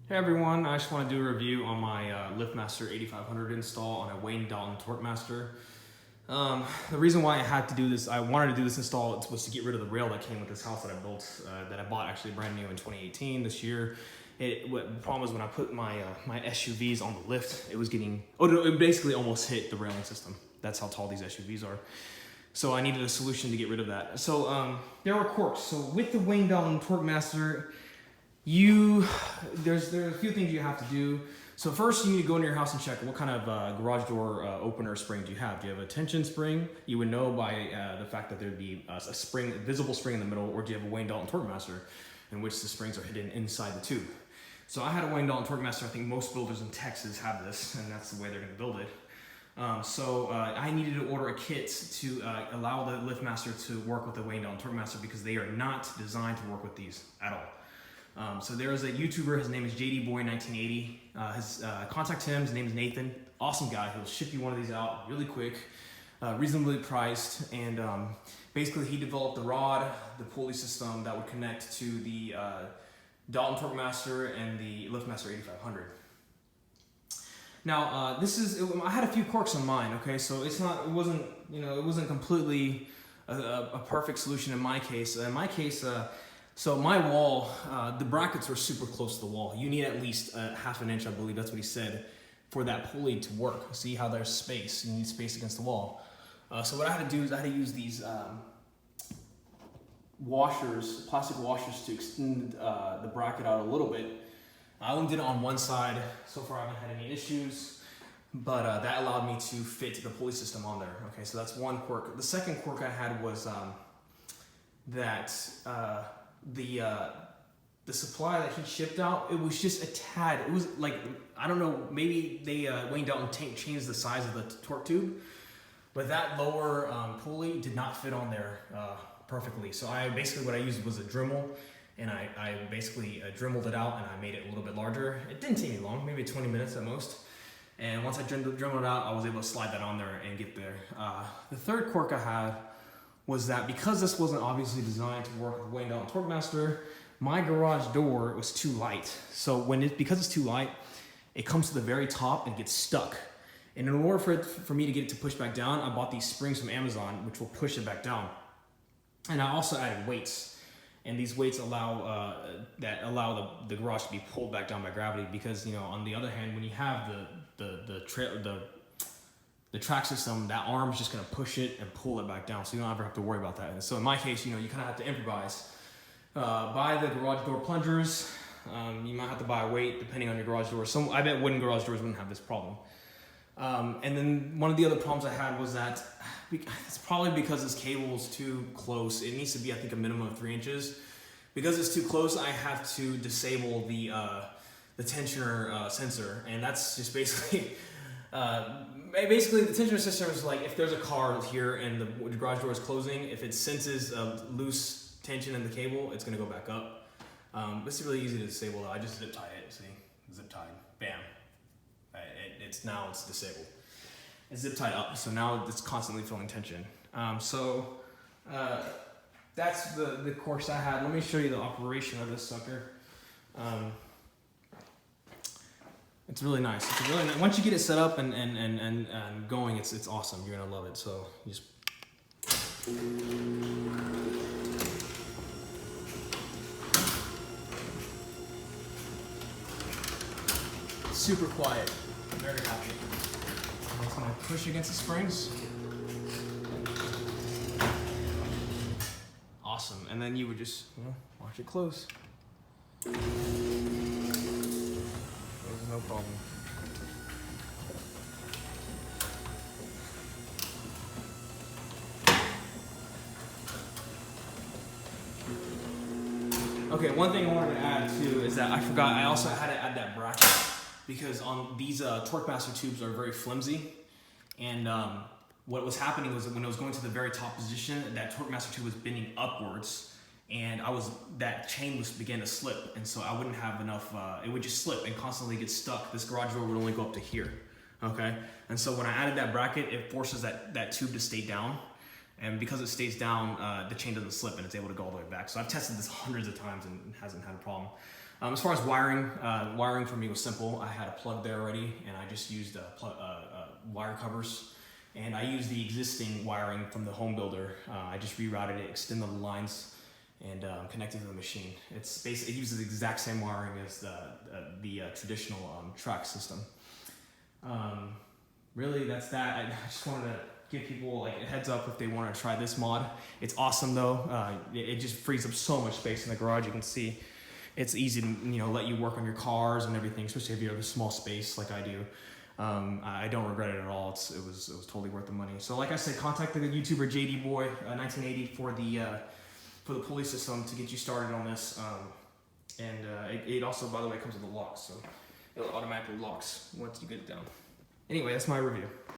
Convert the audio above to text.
Hey everyone, I just want to do a review on my Liftmaster 8500 install on a Wayne Dalton Torquemaster. The reason why I had to do this, I wanted to do this install, was to get rid of the rail that came with this house that I built, that I bought actually brand new in 2018 this year. The problem was when I put my my SUVs on the lift, it was getting, it basically almost hit the railing system. That's how tall these SUVs are. So I needed a solution to get rid of that. So there were quirks. So with the Wayne Dalton Torquemaster, there's a few things you have to do. So first you need to go into your house and check what kind of garage door opener spring do you have. Do you have a tension spring? You would know by the fact that there'd be a spring, a visible spring in the middle, or do you have a Wayne Dalton Torquemaster in which the springs are hidden inside the tube? So I had a Wayne Dalton Torquemaster. I think most builders in Texas have this, and that's the way they're gonna build it. I needed to order a kit to allow the Liftmaster to work with the Wayne Dalton Torquemaster because they are not designed to work with these at all. So there is a YouTuber, his name is JDBoy1980. Contact him, his name is Nathan. Awesome guy, he'll ship you one of these out really quick, reasonably priced, and basically he developed the rod, the pulley system that would connect to the Dalton Torquemaster and the Liftmaster 8500. Now, I had a few quirks on mine, okay, so it wasn't completely a perfect solution in my case. So my wall, the brackets were super close to the wall. You need at least half an inch, I believe that's what he said, for that pulley to work. See how there's space, you need space against the wall. So what I had to do is I had to use these washers, plastic washers, to extend the bracket out a little bit. I only did it on one side. So far I haven't had any issues, but that allowed me to fit the pulley system on there. Okay, so that's one quirk. The second quirk I had was the supply that he shipped out, it was just a tad, it was like, I don't know, maybe they, Wayne Dalton changed the size of the torque tube, but that lower pulley did not fit on there perfectly. So what I used was a Dremel, and I basically Dremeled it out and I made it a little bit larger. It didn't take me long, maybe 20 minutes at most. And once I Dremeled it out, I was able to slide that on there and get there. The third quirk I had was that because this wasn't obviously designed to work with Wayne Dalton Torquemaster, my garage door was too light. So because it's too light, it comes to the very top and gets stuck. And in order for me to get it to push back down, I bought these springs from Amazon, which will push it back down. And I also added weights. And these weights allow the garage to be pulled back down by gravity, because on the other hand, when you have the track system, that arm is just going to push it and pull it back down, so you don't ever have to worry about that. And so in my case, you kind of have to improvise. Buy the garage door plungers. You might have to buy a weight depending on your garage door. I bet wooden garage doors wouldn't have this problem. And then one of the other problems I had was that it's probably because this cable is too close. It needs to be, I think, a minimum of 3 inches. Because it's too close, I have to disable the tensioner sensor, and that's just basically basically the tensioner system is like, if there's a car here and the garage door is closing, if it senses a loose tension in the cable, it's going to go back up. It's really easy to disable though. I just zip tie it. See, zip tied, bam. It's disabled. It's zip tied up, so now it's constantly feeling tension. That's the course I had. Let me show you the operation of this sucker. It's really nice. It's really nice. Once you get it set up and going, it's awesome. You're gonna love it. So you just super quiet. I'm very happy. I'm just gonna push against the springs. Awesome. And then you would just watch it close. No problem. Okay, one thing I wanted to add too is that I forgot, I also had to add that bracket, because on these Torquemaster tubes are very flimsy, and what was happening was that when it was going to the very top position, that Torquemaster tube was bending upwards, and that chain began to slip, and so I wouldn't have enough, it would just slip and constantly get stuck. This garage door would only go up to here, okay? And so when I added that bracket, it forces that tube to stay down, and because it stays down, the chain doesn't slip and it's able to go all the way back. So I've tested this hundreds of times and it hasn't had a problem. As far as wiring, wiring for me was simple. I had a plug there already, and I just used wire covers. And I used the existing wiring from the home builder. I just rerouted it, extended the lines, and connected to the machine. It's basically, it uses the exact same wiring as the traditional track system. Really, that's that. I just wanted to give people like a heads up if they want to try this mod. It's awesome though. It just frees up so much space in the garage. You can see it's easy to let you work on your cars and everything, especially if you have a small space like I do. I don't regret it at all. It was totally worth the money. So like I said, contact the YouTuber JD Boy 1980 for the pulley system to get you started on this. It also, by the way, comes with a lock, so it automatically locks once you get it down. Anyway, that's my review.